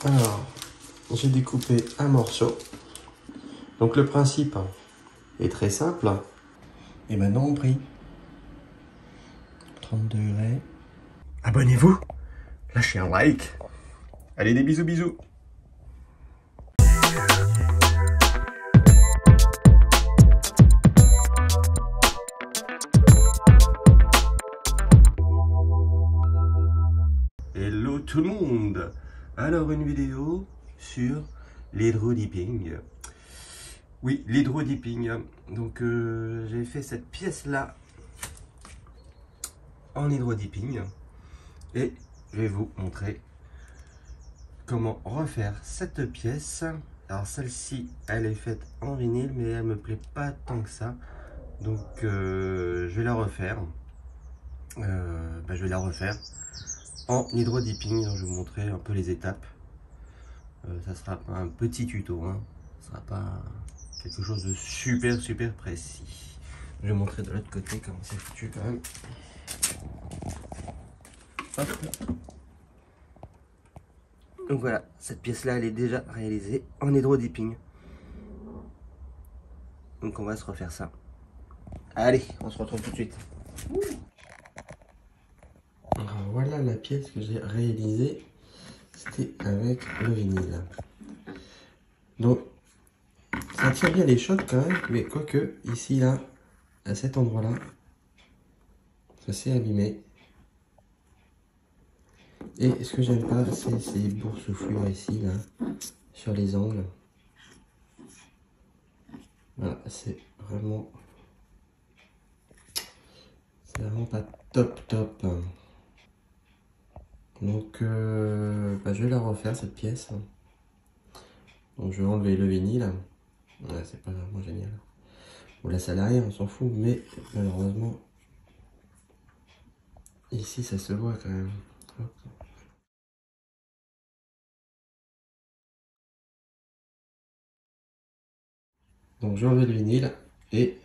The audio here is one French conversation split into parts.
Alors, j'ai découpé un morceau. Donc le principe est très simple. Et maintenant on prie. 30 degrés. Abonnez-vous, lâchez un like. Allez, des bisous bisous. Hello tout le monde. Alors une vidéo sur l'hydro-dipping. Oui, l'hydro-dipping. Donc j'ai fait cette pièce là en hydro-dipping et je vais vous montrer comment refaire cette pièce. Alors celle-ci elle est faite en vinyle mais elle me plaît pas tant que ça, donc je vais la refaire. Je vais la refaire en hydro-dipping. Donc je vais vous montrer un peu les étapes. Ça sera pas un petit tuto, hein. Ça sera pas quelque chose de super précis. Je vais vous montrer de l'autre côté comment c'est foutu quand même. Hop. Donc voilà, cette pièce là elle est déjà réalisée en hydro-dipping. Donc on va se refaire ça. Allez, on se retrouve tout de suite. Alors voilà la pièce que j'ai réalisée. C'était avec le vinyle. Donc ça tient bien les chocs quand même, mais quoique ici là, à cet endroit là, ça s'est abîmé. Et ce que j'aime pas, c'est ces boursouflures ici là, sur les angles. Voilà, c'est vraiment pas top. Donc je vais la refaire cette pièce. Donc je vais enlever le vinyle. Ouais, c'est pas vraiment génial. On laisse à l'arrière, on s'en fout, mais malheureusement ici ça se voit quand même. Hop. Donc j'ai enlevé le vinyle et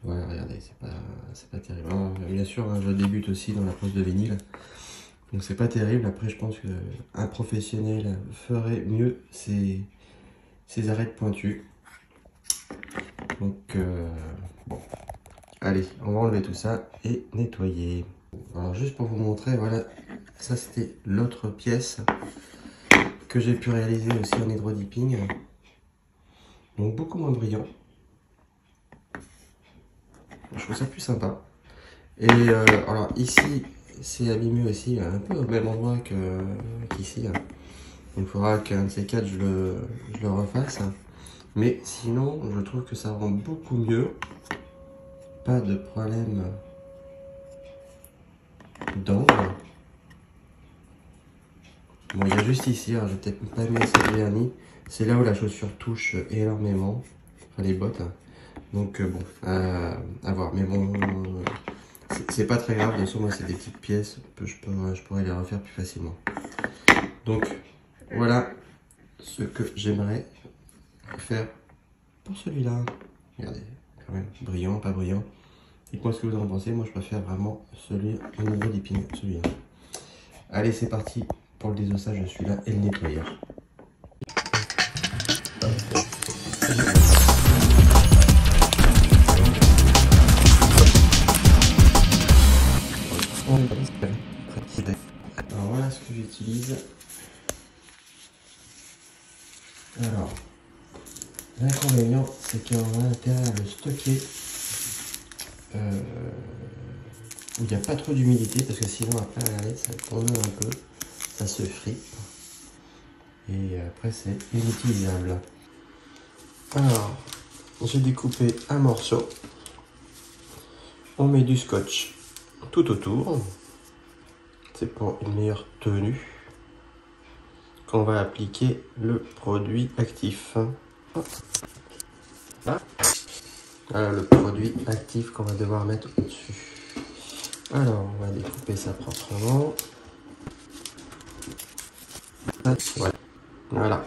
voilà, regardez, c'est pas terrible. Alors, bien sûr, hein, je débute aussi dans la pose de vinyle, donc c'est pas terrible. Après, je pense qu'un professionnel ferait mieux ses arêtes pointues. Donc bon, allez, on va enlever tout ça et nettoyer. Alors juste pour vous montrer, voilà, ça c'était l'autre pièce que j'ai pu réaliser aussi en hydro-dipping. Donc beaucoup moins brillant. Je trouve ça plus sympa. Et alors ici, c'est abîmé aussi un peu au même endroit qu'ici. Il faudra qu'un de ces quatre, je le refasse. Mais sinon, je trouve que ça rend beaucoup mieux. Pas de problème d'angle. Bon, il y a juste ici, alors j'ai peut-être pas mis assez de vernis. C'est là où la chaussure touche énormément. Enfin, les bottes. Donc bon, à voir. Mais bon, c'est pas très grave. De toute façon, moi, c'est des petites pièces. Je pourrais les refaire plus facilement. Donc, voilà ce que j'aimerais faire pour celui-là. Regardez, quand même, brillant, pas brillant. Dites-moi ce que vous en pensez. Moi, je préfère vraiment celui au niveau dipping, celui-là. Allez, c'est parti pour le désossage de celui-là et le nettoyage. Alors voilà ce que j'utilise. Alors, l'inconvénient, c'est qu'on a intérêt à le stocker où il n'y a pas trop d'humidité, parce que sinon après, regardez, ça tourne un peu, ça se fripe et après c'est inutilisable. Alors, j'ai découpé un morceau, on met du scotch tout autour, c'est pour une meilleure tenue qu'on va appliquer le produit actif. Voilà le produit actif qu'on va devoir mettre au-dessus. Alors, on va découper ça proprement. Voilà.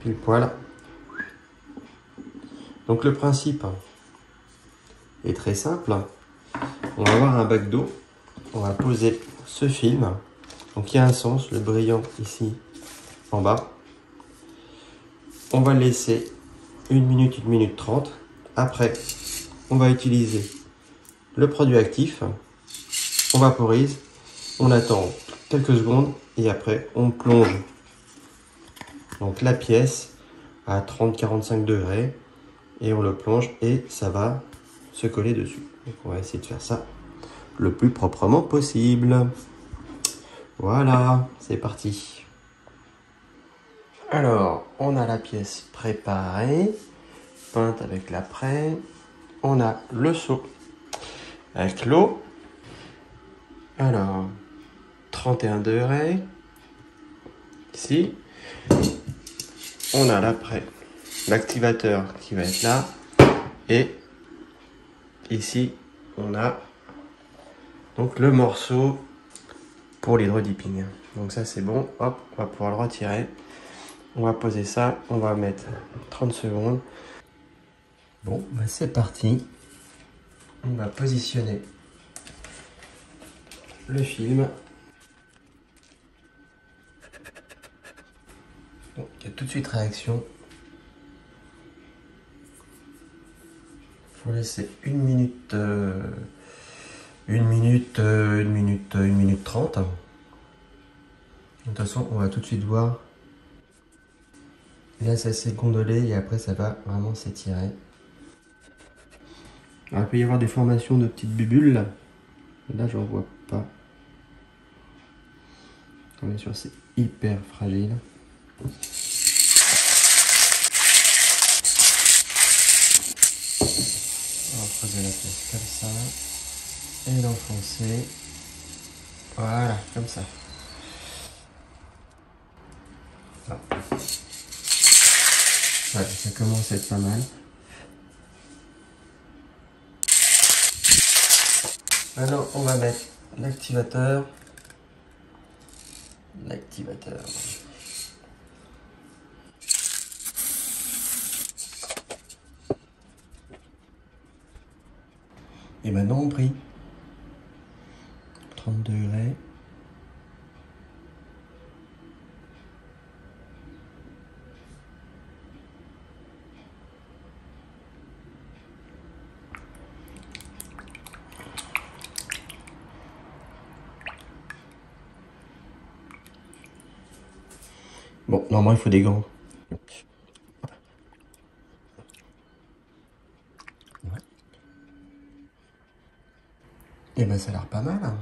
Pile poil. Donc le principe est très simple. On va avoir un bac d'eau. On va poser ce film Donc il y a un sens, le brillant ici en bas. On va le laisser 1 minute, 1 minute 30. Après, on va utiliser le produit actif. On vaporise, on attend quelques secondes et après on plonge donc la pièce à 30-45 degrés et on le plonge et ça va se coller dessus. Donc on va essayer de faire ça le plus proprement possible. Voilà, c'est parti. Alors, on a la pièce préparée, peinte avec l'après. On a le seau avec l'eau. Alors, 31 degrés. Ici, on a l'après, l'activateur qui va être là. Et ici, on a donc le morceau pour l'hydrodipping. Donc ça, c'est bon. Hop, on va pouvoir le retirer. On va poser ça. On va mettre 30 secondes. Bon, bah c'est parti. On va positionner le film. Donc, il y a tout de suite réaction. Il faut laisser 1 minute, 1 minute, 1 minute, 1 minute 30. De toute façon, on va tout de suite voir. Là, ça s'est gondolé et après, ça va vraiment s'étirer. Alors, il peut y avoir des formations de petites bulles. Là, j'en vois pas. Bien sûr, c'est hyper fragile. On va creuser la pièce comme ça et l'enfoncer. Voilà, comme ça. Ah. Ouais, ça commence à être pas mal. Maintenant, on va mettre l'activateur. Et maintenant, on prie. 30 degrés. Bon, normalement, il faut des gants. Ouais. Et ben, ça a l'air pas mal. Hein.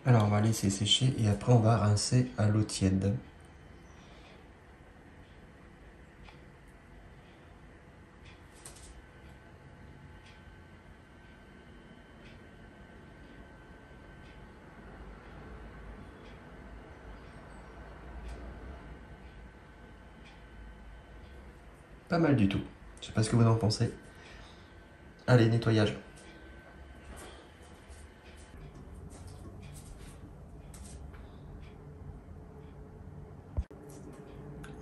Alors, on va laisser sécher et après, on va rincer à l'eau tiède. Pas mal du tout. Je sais pas ce que vous en pensez. Allez, nettoyage.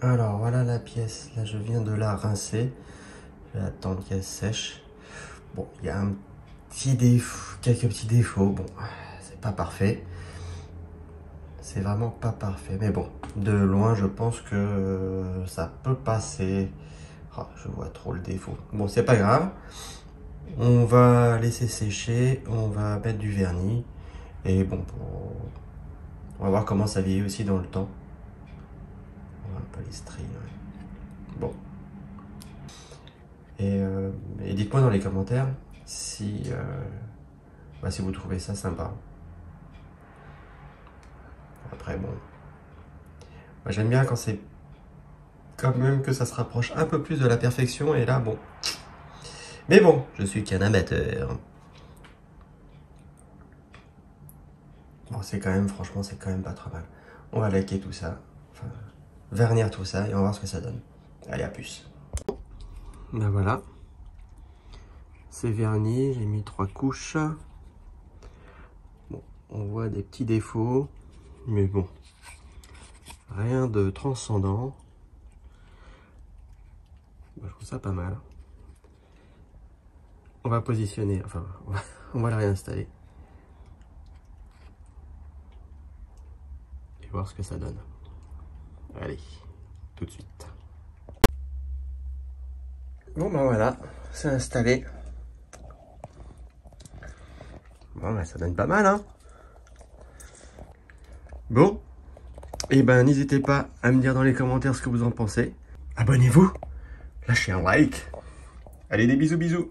Alors, voilà la pièce. Là, je viens de la rincer. Je vais attendre qu'elle sèche. Bon, il y a un petit défaut, quelques petits défauts. Bon, c'est pas parfait. C'est vraiment pas parfait. Mais bon, de loin, je pense que ça peut passer. Oh, je vois trop le défaut. Bon, c'est pas grave. On va laisser sécher. On va mettre du vernis. Et bon, on va voir comment ça vieillit aussi dans le temps. On voit un peu les stries. Ouais. Bon. Et dites-moi dans les commentaires si, si vous trouvez ça sympa. Après, bon. Moi, j'aime bien quand c'est quand même que ça se rapproche un peu plus de la perfection. Et là, bon. Mais bon, je suis qu'un amateur. Bon, c'est quand même, franchement, c'est quand même pas trop mal. On va laquer tout ça. Enfin, vernir tout ça et on va voir ce que ça donne. Allez, à plus. Ben voilà. C'est verni, j'ai mis 3 couches. Bon, on voit des petits défauts. Mais bon. Rien de transcendant. Je trouve ça pas mal. on va positionner, enfin, on va la réinstaller. Et voir ce que ça donne. Allez, tout de suite. Bon ben voilà, c'est installé. Bon ben ça donne pas mal, hein. Bon, et ben n'hésitez pas à me dire dans les commentaires ce que vous en pensez. Abonnez-vous, lâchez un like. Allez, des bisous bisous.